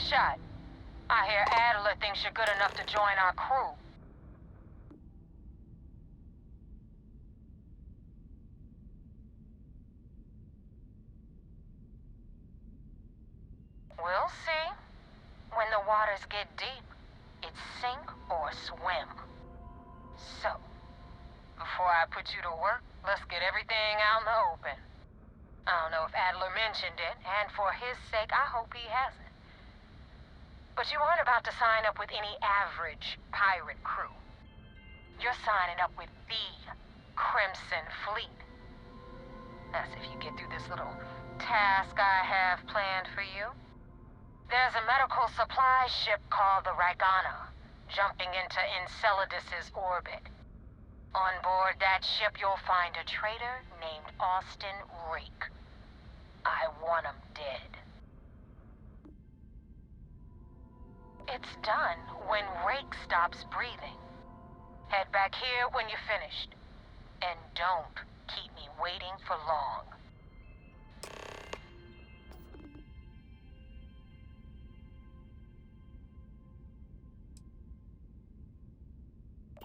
shot. I hear Adler thinks you're good enough to join our crew. We'll see. When the waters get deep, it's sink or swim. So, before I put you to work, let's get everything out in the open. I don't know if Adler mentioned it, and for his sake, I hope he hasn't. But you aren't about to sign up with any average pirate crew. You're signing up with the Crimson Fleet. That's if you get through this little task I have planned for you. There's a medical supply ship called the Ragana, jumping into Enceladus's orbit. On board that ship, you'll find a traitor named Austin Rake. I want him dead. It's done when Rake stops breathing. Head back here when you're finished. And don't keep me waiting for long.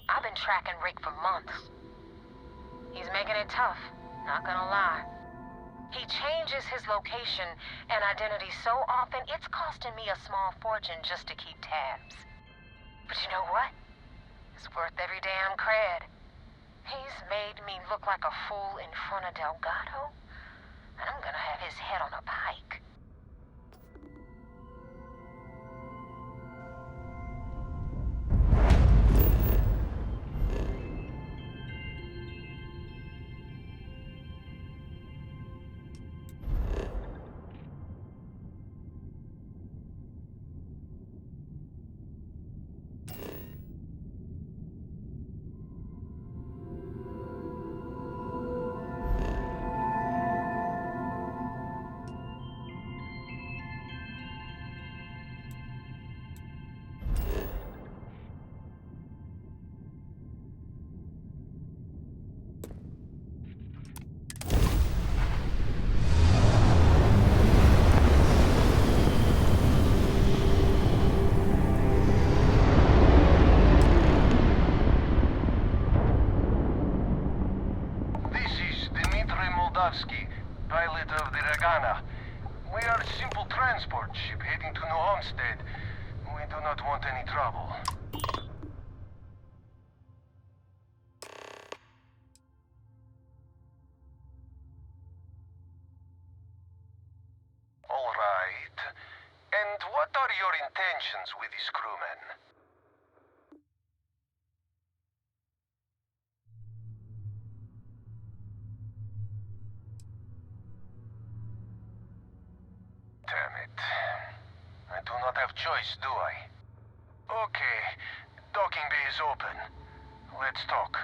I've been tracking Rake for months. He's making it tough, not gonna lie. He changes his location and identity so often, it's costing me a small fortune just to keep tabs. But you know what? It's worth every damn cred. He's made me look like a fool in front of Delgado, and I'm gonna have his head on a pike. Pilot of the Ragana. We are a simple transport ship heading to New Homestead. We do not want any trouble. All right. And what are your intentions with these crewmen? Damn it. I do not have choice, do I? Okay. Docking bay is open. Let's talk.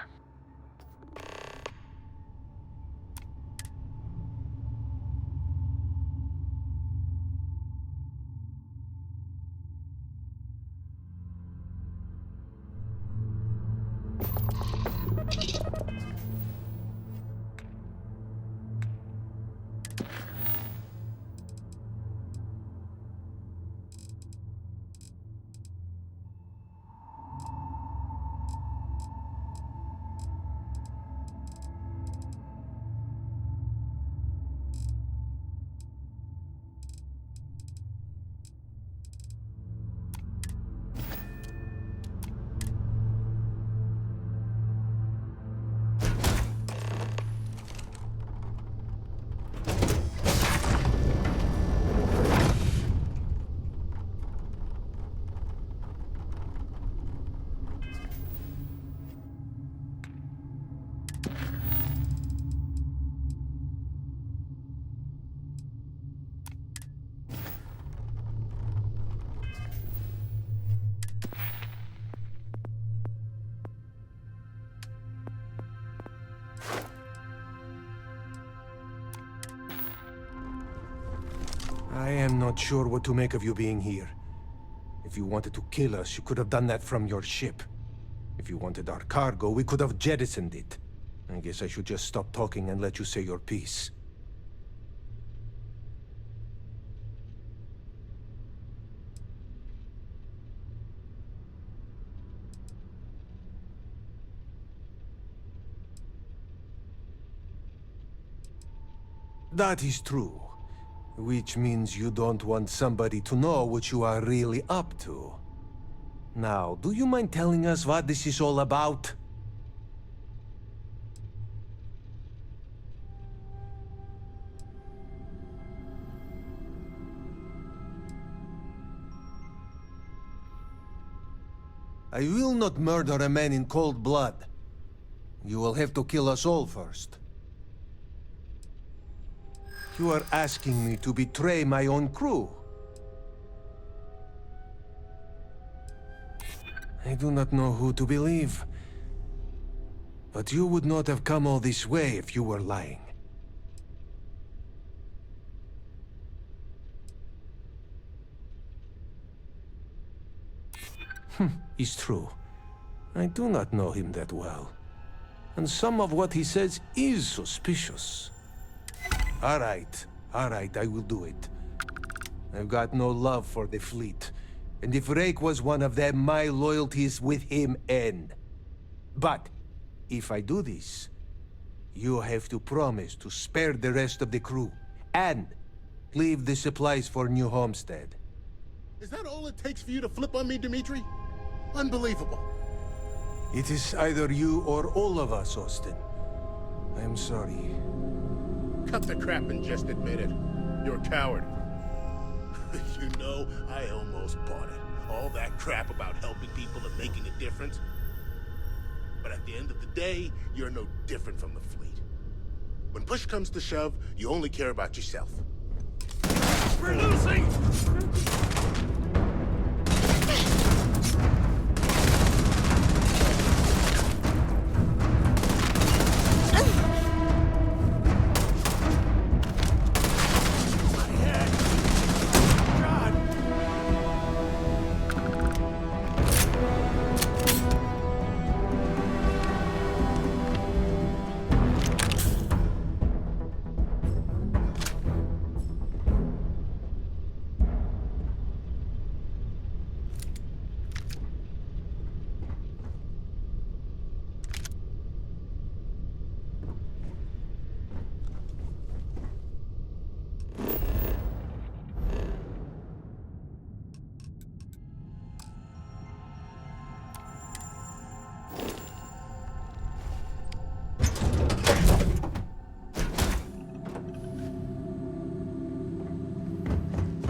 I am not sure what to make of you being here. If you wanted to kill us, you could have done that from your ship. If you wanted our cargo, we could have jettisoned it. I guess I should just stop talking and let you say your piece. That is true. Which means you don't want somebody to know what you are really up to. Now, do you mind telling us what this is all about? I will not murder a man in cold blood. You will have to kill us all first. You are asking me to betray my own crew. I do not know who to believe. But you would not have come all this way if you were lying. It's true. I do not know him that well. And some of what he says is suspicious. All right, I will do it. I've got no love for the fleet. And if Rake was one of them, my loyalties with him end. But, if I do this, you have to promise to spare the rest of the crew, and leave the supplies for New Homestead. Is that all it takes for you to flip on me, Dimitri? Unbelievable. It is either you or all of us, Austin. I'm sorry. Cut the crap and just admit it. You're a coward. You know, I almost bought it. All that crap about helping people and making a difference. But at the end of the day, you're no different from the fleet. When push comes to shove, you only care about yourself. We're losing!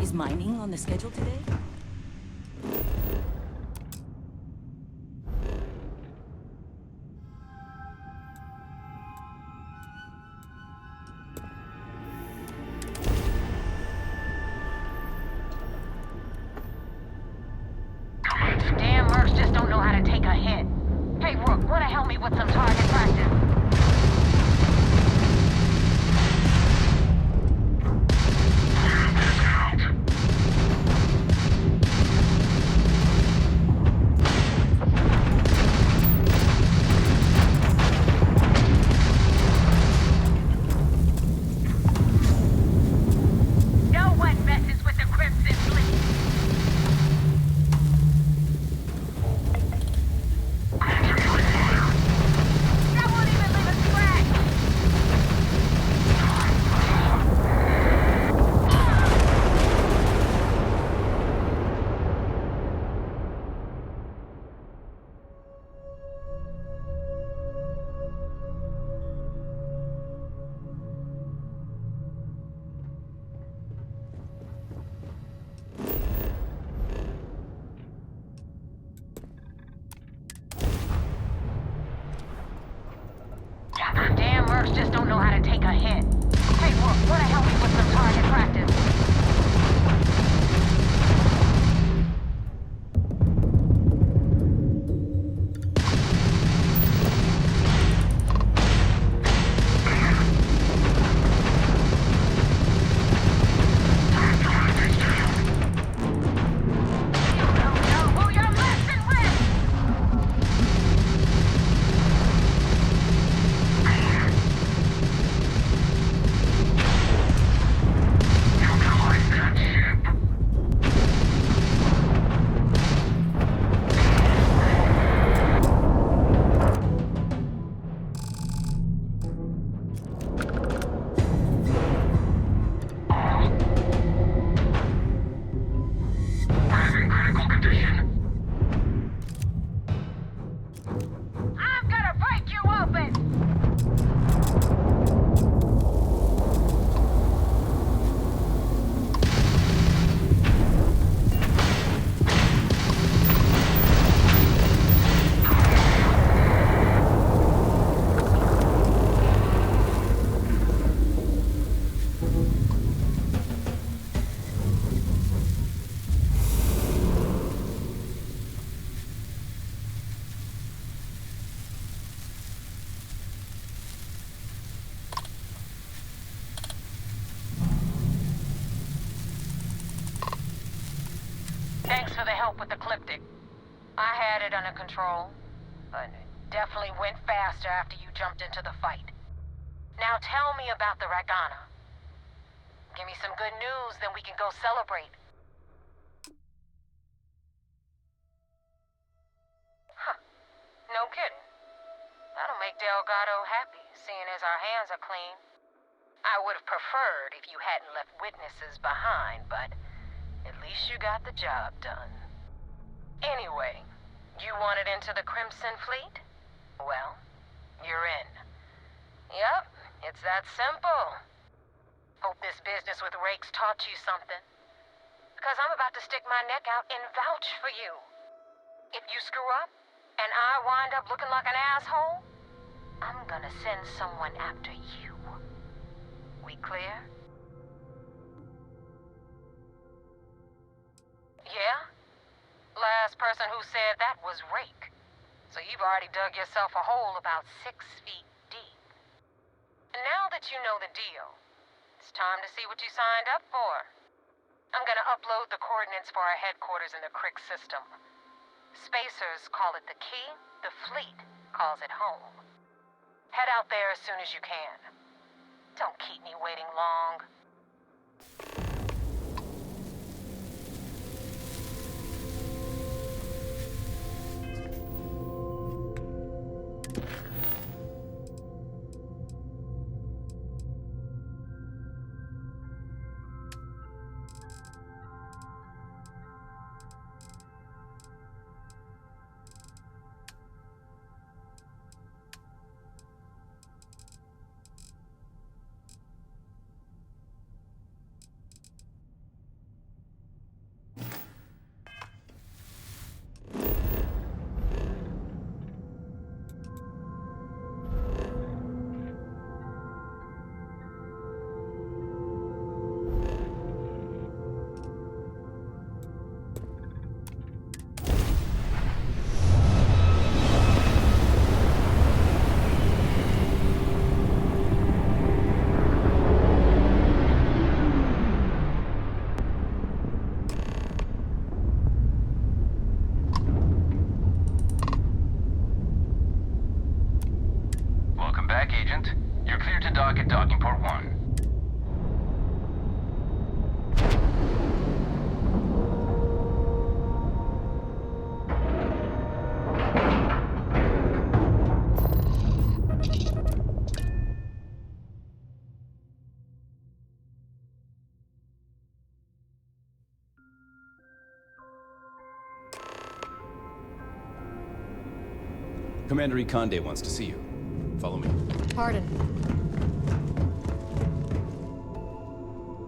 Is mining on the schedule today? Damn mercs just don't know how to take a hit. Hey, Rook, wanna help me with some target practice? help with Ecliptic. I had it under control, but it definitely went faster after you jumped into the fight. Now tell me about the Ragana. Give me some good news, then we can go celebrate. Huh. No kidding. That'll make Delgado happy, seeing as our hands are clean. I would have preferred if you hadn't left witnesses behind, but at least you got the job done. Anyway, you wanted into the Crimson Fleet? Well, you're in. Yup, it's that simple. Hope this business with Rake's taught you something. Because I'm about to stick my neck out and vouch for you. If you screw up, and I wind up looking like an asshole, I'm gonna send someone after you. We clear? Yeah? Last person who said that was Rake. So you've already dug yourself a hole about 6 feet deep. And now that you know the deal, it's time to see what you signed up for. I'm gonna upload the coordinates for our headquarters in the Crick system. Spacers call it the key, the fleet calls it home. Head out there as soon as you can. Don't keep me waiting long. At docking port 1. Commander Ikonde wants to see you. Follow me. Pardon.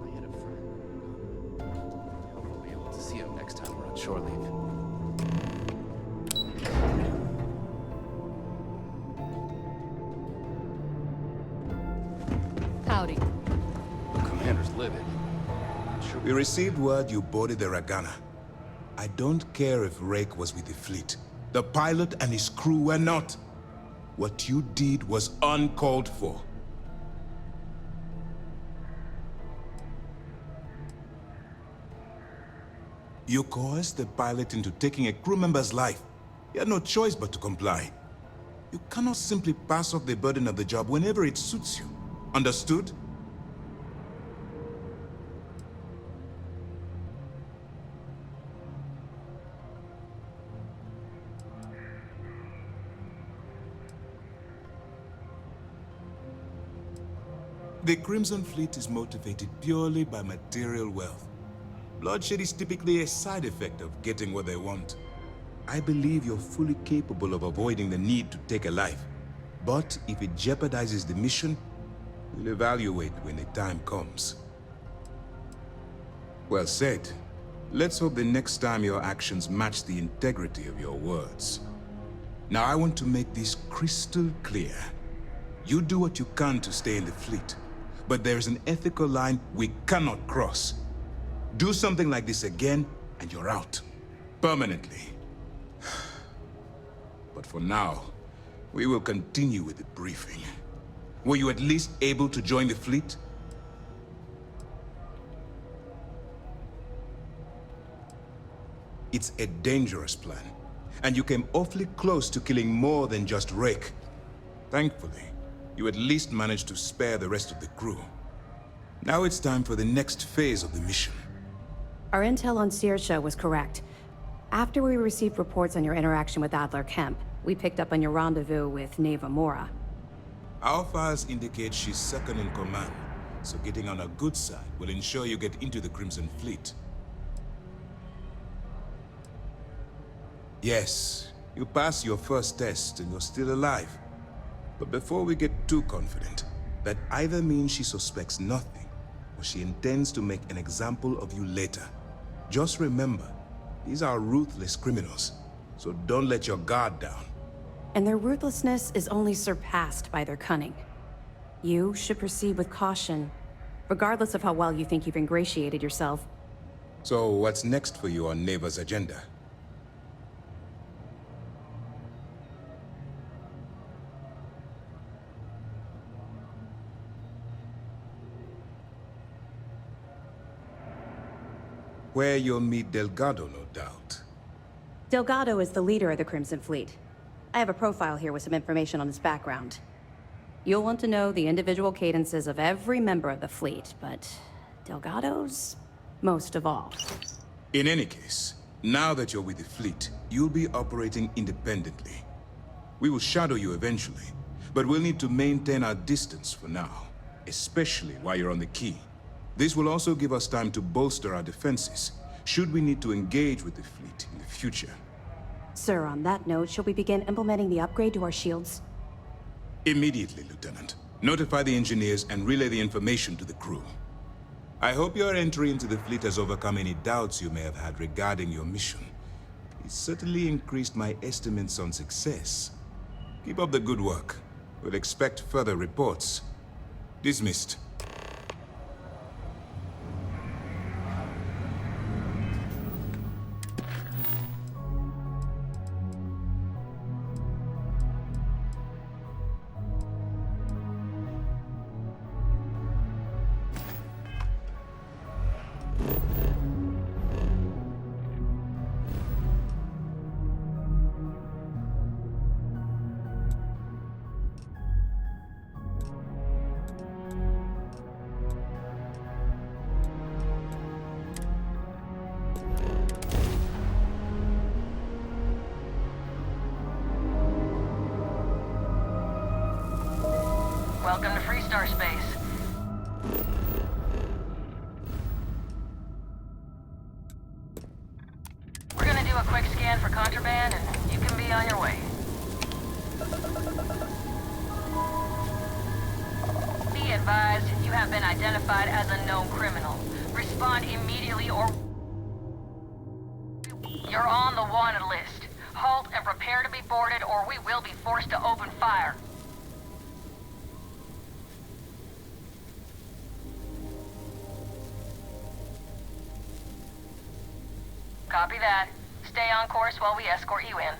I had a friend. I hope we'll be able to see him next time we're on shore leave. Howdy. The commander's livid. Sure. We received word you boarded the Ragana. I don't care if Rake was with the fleet. The pilot and his crew were not. What you did was uncalled for. You coerced the pilot into taking a crew member's life. He had no choice but to comply. You cannot simply pass off the burden of the job whenever it suits you. Understood? The Crimson Fleet is motivated purely by material wealth. Bloodshed is typically a side effect of getting what they want. I believe you're fully capable of avoiding the need to take a life. But if it jeopardizes the mission, we'll evaluate when the time comes. Well said. Let's hope the next time your actions match the integrity of your words. Now I want to make this crystal clear. You do what you can to stay in the fleet. But there's an ethical line we cannot cross. Do something like this again, and you're out. Permanently. But for now, we will continue with the briefing. Were you at least able to join the fleet? It's a dangerous plan, and you came awfully close to killing more than just Rake. Thankfully, you at least managed to spare the rest of the crew. Now it's time for the next phase of the mission. Our intel on Saoirse was correct. After we received reports on your interaction with Adler Kemp, we picked up on your rendezvous with Neva Mora. Our files indicate she's second in command, so getting on her good side will ensure you get into the Crimson Fleet. Yes, you passed your first test and you're still alive. But before we get too confident, that either means she suspects nothing, or she intends to make an example of you later. Just remember, these are ruthless criminals, so don't let your guard down. And their ruthlessness is only surpassed by their cunning. You should proceed with caution, regardless of how well you think you've ingratiated yourself. So what's next for you on Neva's agenda? Where you'll meet Delgado, no doubt. Delgado is the leader of the Crimson Fleet. I have a profile here with some information on his background. You'll want to know the individual cadences of every member of the fleet, but Delgado's most of all. In any case, now that you're with the fleet, you'll be operating independently. We will shadow you eventually, but we'll need to maintain our distance for now, especially while you're on the key. This will also give us time to bolster our defenses, should we need to engage with the fleet in the future. Sir, on that note, shall we begin implementing the upgrade to our shields? Immediately, Lieutenant. Notify the engineers and relay the information to the crew. I hope your entry into the fleet has overcome any doubts you may have had regarding your mission. It certainly increased my estimates on success. Keep up the good work. We'll expect further reports. Dismissed. Welcome to Freestar Space. We're gonna do a quick scan for contraband, and you can be on your way. Be advised, you have been identified as a known criminal. Respond immediately or you're on the wanted list. Halt and prepare to be boarded, or we will be forced to open fire. Copy that. Stay on course while we escort you in.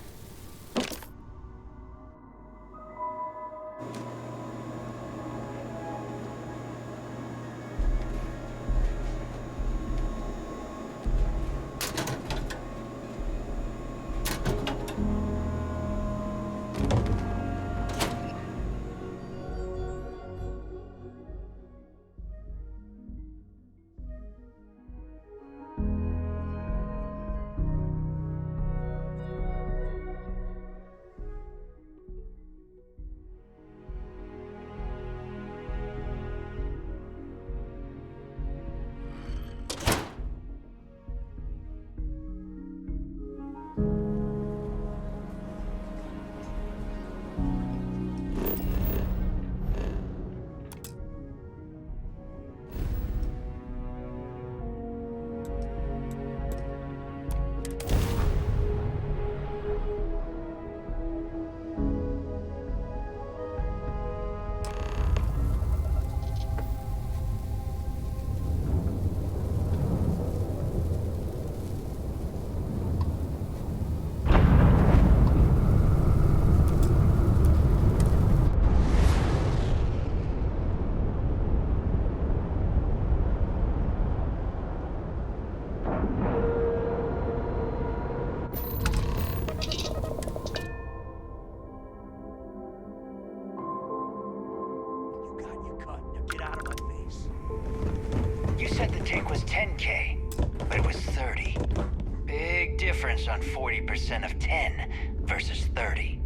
difference on 40% of 10 versus 30.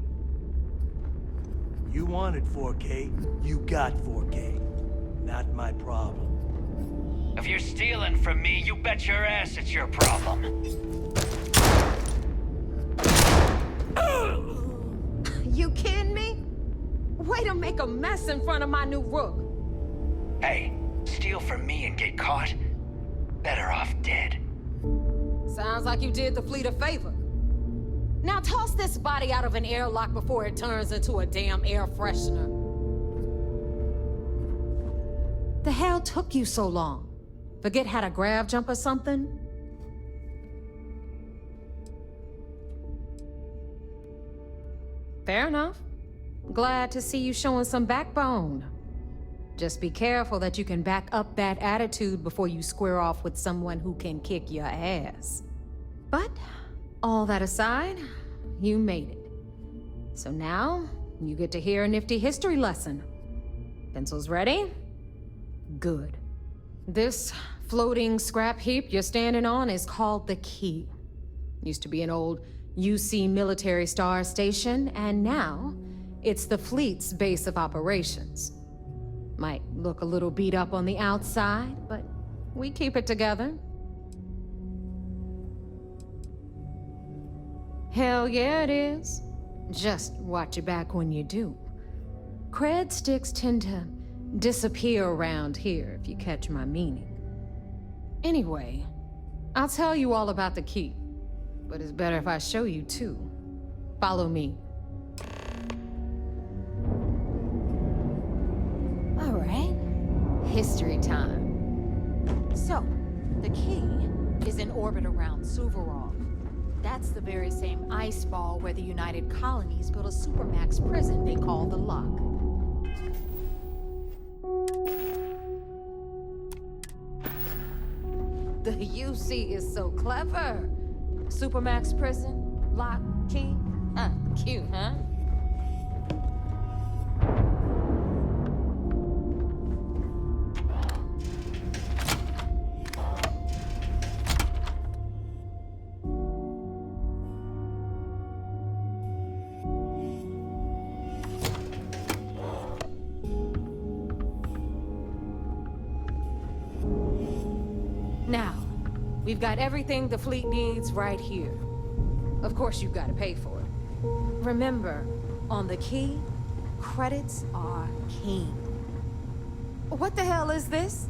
You wanted 4K, you got 4K. Not my problem. If you're stealing from me, you bet your ass it's your problem. You kidding me? Way to make a mess in front of my new Rook. Hey, steal from me and get caught? Better off dead. Sounds like you did the fleet a favor. Now toss this body out of an airlock before it turns into a damn air freshener. The hell took you so long? Forget how to grav jump or something? Fair enough. Glad to see you showing some backbone. Just be careful that you can back up that attitude before you square off with someone who can kick your ass. But, all that aside, you made it. So now, you get to hear a nifty history lesson. Pencils ready? Good. This floating scrap heap you're standing on is called the Key. Used to be an old UC military star station, and now it's the fleet's base of operations. Might look a little beat up on the outside, but we keep it together. Hell yeah, it is. Just watch your back when you do. Cred sticks tend to disappear around here, if you catch my meaning. Anyway, I'll tell you all about the Key, but it's better if I show you too. Follow me. All right, history time. So, the Key is in orbit around Suvorov. That's the very same ice ball where the United Colonies built a supermax prison they call the Lock. The UC is so clever. Supermax prison, lock, key. Cute, huh? Now, we've got everything the fleet needs right here. Of course, you've got to pay for it. Remember, on the Key, credits are king. What the hell is this?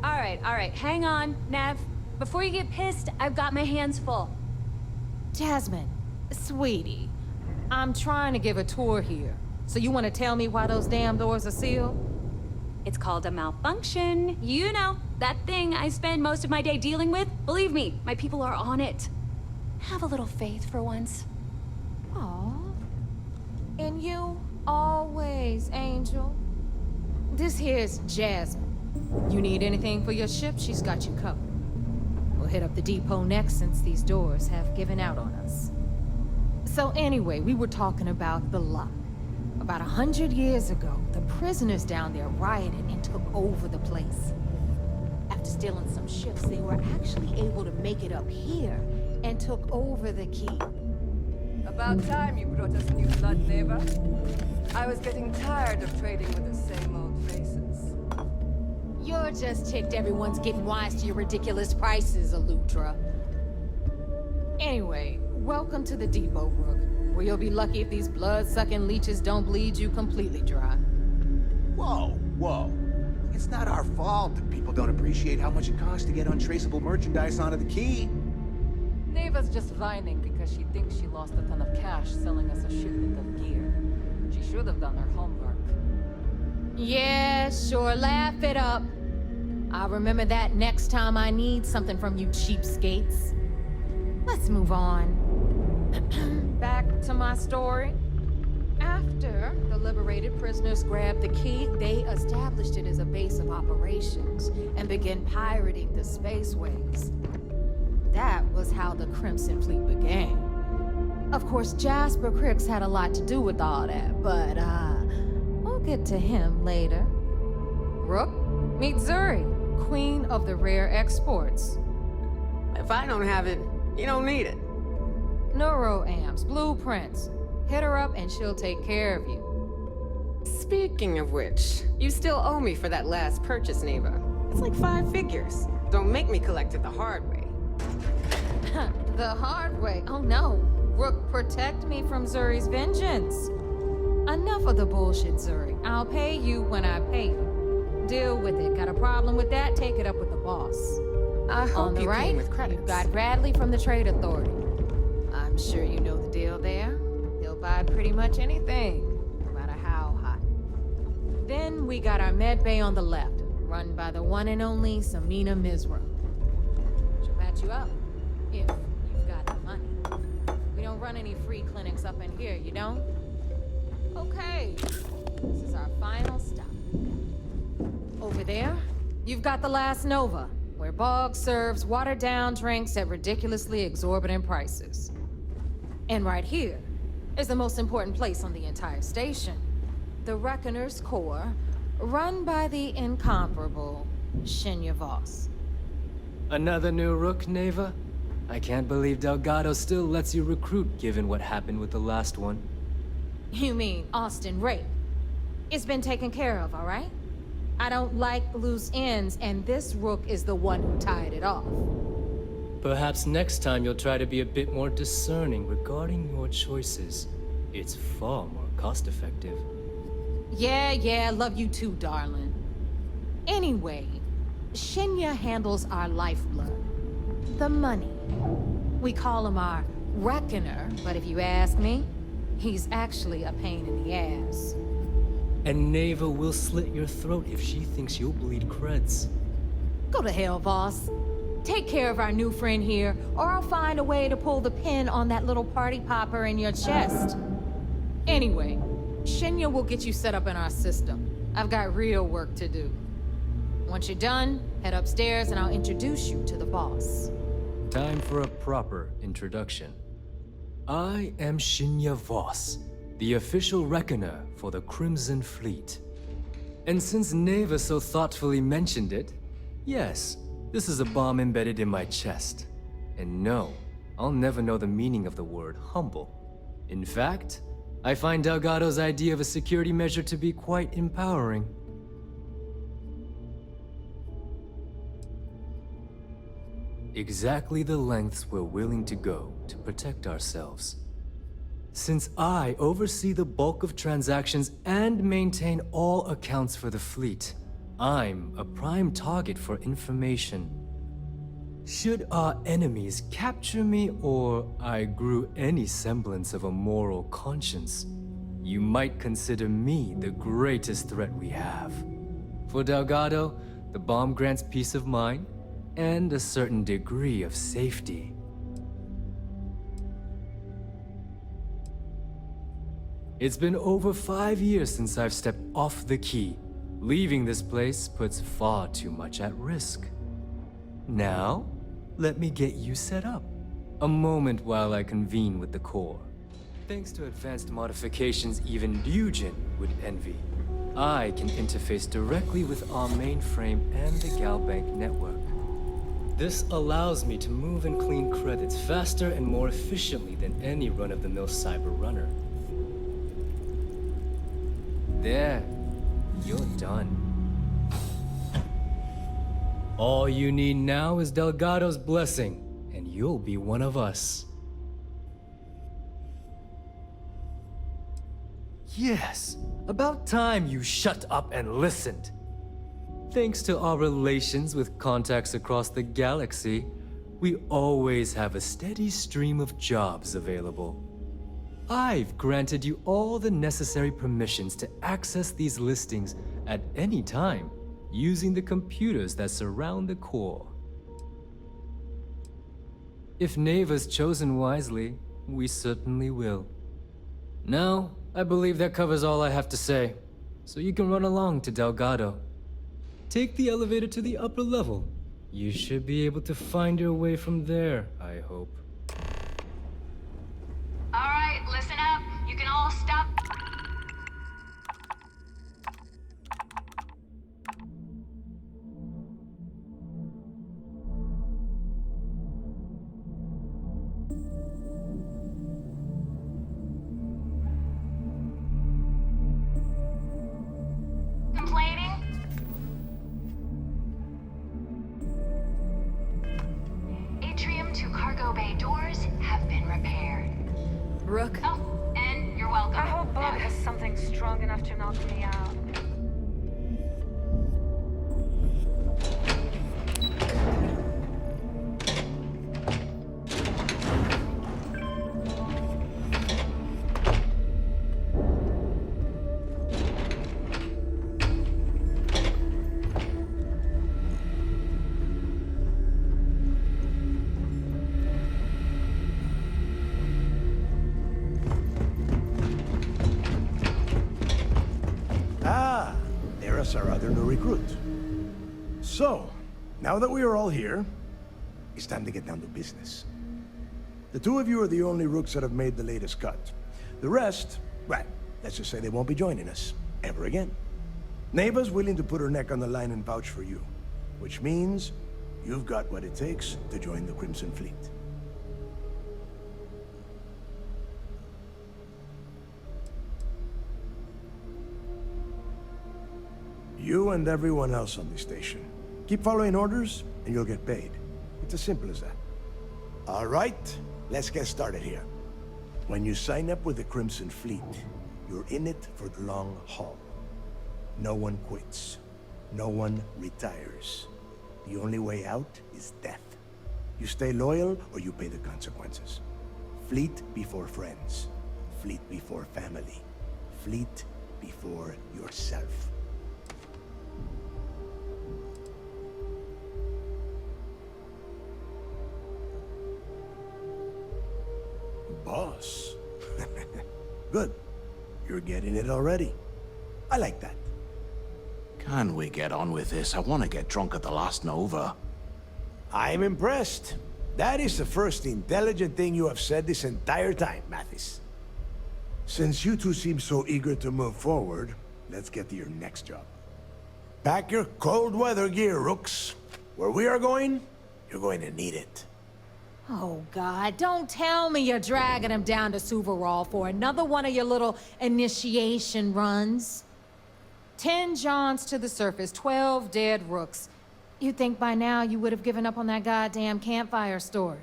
All right, hang on, Nev. Before you get pissed, I've got my hands full. Jasmine, sweetie, I'm trying to give a tour here. So you want to tell me why those damn doors are sealed? It's called a malfunction. You know, that thing I spend most of my day dealing with. Believe me, my people are on it. Have a little faith for once. Aw. And you, always, Angel. This here's Jasmine. You need anything for your ship, she's got you covered. We'll hit up the depot next since these doors have given out on us. So anyway, we were talking about the Lock. About 100 years ago, the prisoners down there rioted and took over the place. After stealing some ships, they were actually able to make it up here and took over the Key. About time you brought us new blood, neighbor. I was getting tired of trading with the same old faces. You're just ticked everyone's getting wise to your ridiculous prices, Elutra. Anyway, welcome to the depot, Rook, where you'll be lucky if these blood-sucking leeches don't bleed you completely dry. Whoa. It's not our fault that people don't appreciate how much it costs to get untraceable merchandise onto the Key. Neva's just whining because she thinks she lost a ton of cash selling us a shipment of gear. She should have done her homework. Yeah, sure, laugh it up. I'll remember that next time I need something from you cheapskates. Let's move on. Back to my story. After the liberated prisoners grabbed the Key, they established it as a base of operations and began pirating the spaceways. That was how the Crimson Fleet began. Of course, Jasper Cricks had a lot to do with all that, but we'll get to him later. Rook, meet Zuri, queen of the rare exports. If I don't have it, you don't need it. Neuroamps, blueprints. Hit her up and she'll take care of you. Speaking of which, you still owe me for that last purchase, Neva. It's like 5 figures. Don't make me collect it the hard way. The hard way? Oh no. Rook, protect me from Zuri's vengeance. Enough of the bullshit, Zuri. I'll pay you when I pay you. Deal with it. Got a problem with that? Take it up with the boss. I hope On the you right, came with credits. you've got Bradley from the Trade Authority. I'm sure you know the deal there. He'll buy pretty much anything, no matter how hot. Then we got our med bay on the left, run by the one and only Samina Mizra. She'll patch you up, if you've got the money. We don't run any free clinics up in here, you don't? Okay, this is our final stop. Over there, you've got the Last Nova, where Bog serves watered-down drinks at ridiculously exorbitant prices. And right here is the most important place on the entire station, the Reckoner's Core, run by the incomparable Shinya Voss. Another new Rook, Neva? I can't believe Delgado still lets you recruit given what happened with the last one. You mean Austin Rake? It's been taken care of, all right? I don't like loose ends, and this Rook is the one who tied it off. Perhaps next time you'll try to be a bit more discerning regarding your choices. It's far more cost-effective. Yeah, love you too, darling. Anyway, Shinya handles our lifeblood. The money. We call him our Reckoner, but if you ask me, he's actually a pain in the ass. And Neva will slit your throat if she thinks you'll bleed creds. Go to hell, boss. Take care of our new friend here, or I'll find a way to pull the pin on that little party popper in your chest. Anyway, Shinya will get you set up in our system. I've got real work to do. Once you're done, head upstairs and I'll introduce you to the boss. Time for a proper introduction. I am Shinya Voss, the official reckoner for the Crimson Fleet. And since Neva so thoughtfully mentioned it, yes, this is a bomb embedded in my chest. And no, I'll never know the meaning of the word humble. In fact, I find Delgado's idea of a security measure to be quite empowering. Exactly the lengths we're willing to go to protect ourselves. Since I oversee the bulk of transactions and maintain all accounts for the fleet, I'm a prime target for information. Should our enemies capture me or I grew any semblance of a moral conscience, you might consider me the greatest threat we have. For Delgado, the bomb grants peace of mind and a certain degree of safety. It's been over 5 years since I've stepped off the key. Leaving this place puts far too much at risk. Now, let me get you set up. A moment while I convene with the core. Thanks to advanced modifications even Ryujin would envy, I can interface directly with our mainframe and the Galbank network. This allows me to move and clean credits faster and more efficiently than any run-of-the-mill cyber runner. There, you're done. All you need now is Delgado's blessing, and you'll be one of us. Yes, about time you shut up and listened. Thanks to our relations with contacts across the galaxy, we always have a steady stream of jobs available. I've granted you all the necessary permissions to access these listings at any time, using the computers that surround the core. If Neva's chosen wisely, we certainly will. Now, I believe that covers all I have to say, so you can run along to Delgado. Take the elevator to the upper level. You should be able to find your way from there, I hope. Alright, listen up. You can all stop. Rook. Oh, and you're welcome. I hope Bob has something strong enough to knock me out. Our other new recruit. So, now that we are all here, it's time to get down to business. The two of you are the only Rooks that have made the latest cut. The rest, well, let's just say they won't be joining us ever again. Neva's willing to put her neck on the line and vouch for you, which means you've got what it takes to join the Crimson Fleet. You and everyone else on the station. Keep following orders, and you'll get paid. It's as simple as that. All right, let's get started here. When you sign up with the Crimson Fleet, you're in it for the long haul. No one quits. No one retires. The only way out is death. You stay loyal, or you pay the consequences. Fleet before friends. Fleet before family. Fleet before yourself. Boss. Good. You're getting it already. I like that. Can we get on with this? I want to get drunk at the last Nova. I'm impressed. That is the first intelligent thing you have said this entire time, Mathis. Since you two seem so eager to move forward, let's get to your next job. Pack your cold weather gear, Rooks. Where we are going, you're going to need it. Oh, God, don't tell me you're dragging him down to Suvarol for another one of your little initiation runs. 10 Johns to the surface, 12 dead Rooks. You'd think by now you would have given up on that goddamn campfire story.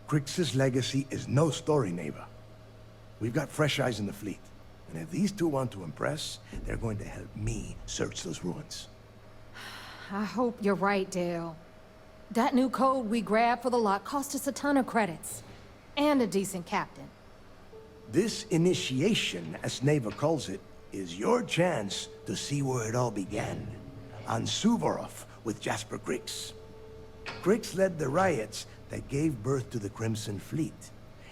Crix's legacy is no story, Neva. We've got fresh eyes in the fleet. And if these two want to impress, they're going to help me search those ruins. I hope you're right, Dale. That new code we grabbed for the lot cost us a ton of credits. And a decent captain. This initiation, as Neva calls it, is your chance to see where it all began. On Suvorov with Jasper Crix. Crix led the riots that gave birth to the Crimson Fleet.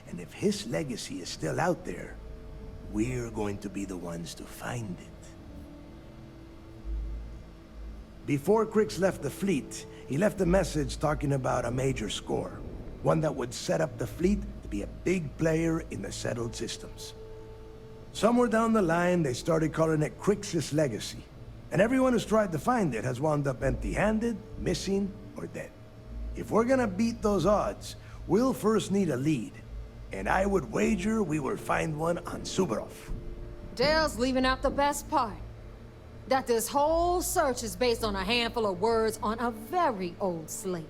And if his legacy is still out there, we're going to be the ones to find it. Before Crix left the fleet, he left a message talking about a major score. One that would set up the fleet to be a big player in the settled systems. Somewhere down the line, they started calling it Crix's legacy. And everyone who's tried to find it has wound up empty-handed, missing, or dead. If we're gonna beat those odds, we'll first need a lead. And I would wager we will find one on Suvorov. Dale's leaving out the best part. That this whole search is based on a handful of words on a very old slate.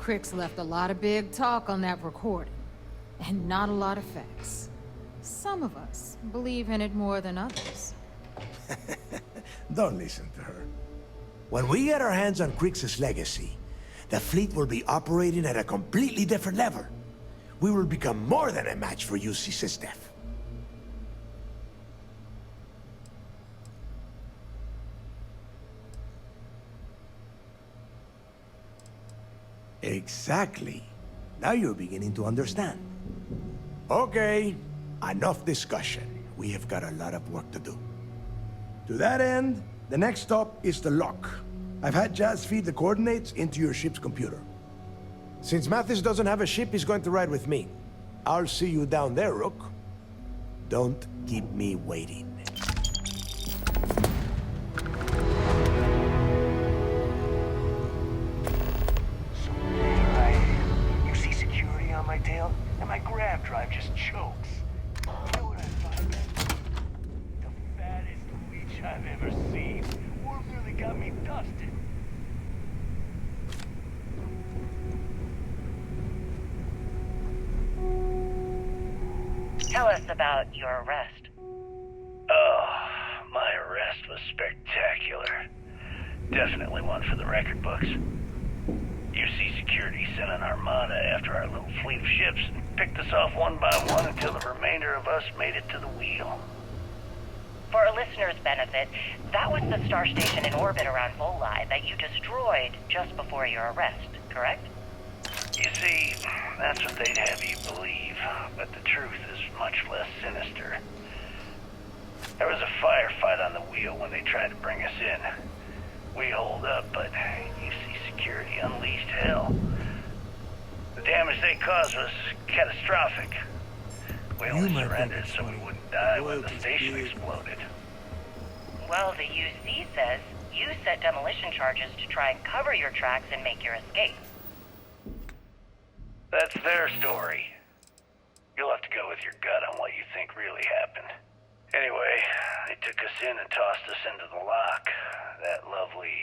Crix left a lot of big talk on that recording, and not a lot of facts. Some of us believe in it more than others. Don't listen to her. When we get our hands on Crix's legacy, the fleet will be operating at a completely different level. We will become more than a match for UC Sysdef. Exactly. Now you're beginning to understand. Okay, enough discussion. We have got a lot of work to do. To that end, the next stop is the lock. I've had Jazz feed the coordinates into your ship's computer. Since Mathis doesn't have a ship, he's going to ride with me. I'll see you down there, Rook. Don't keep me waiting. My tail, and my grab drive just chokes. You know what I find? The fattest leech I've ever seen. Worm nearly got me dusted. Tell us about your arrest. Oh, my arrest was spectacular. Definitely one for the record books. UC Security sent an armada after our little fleet of ships and picked us off one by one until the remainder of us made it to the wheel. For our listeners' benefit, that was the star station in orbit around Volii that you destroyed just before your arrest, correct? You see, that's what they'd have you believe, but the truth is much less sinister. There was a firefight on the wheel when they tried to bring us in. We holed up, but UC Security unleashed hell. The damage they caused was catastrophic. We only surrendered so we wouldn't die when the station exploded. Well, the UC says you set demolition charges to try and cover your tracks and make your escape. That's their story. You'll have to go with your gut on what you think really happened. Anyway, they took us in and tossed us into the lock. That lovely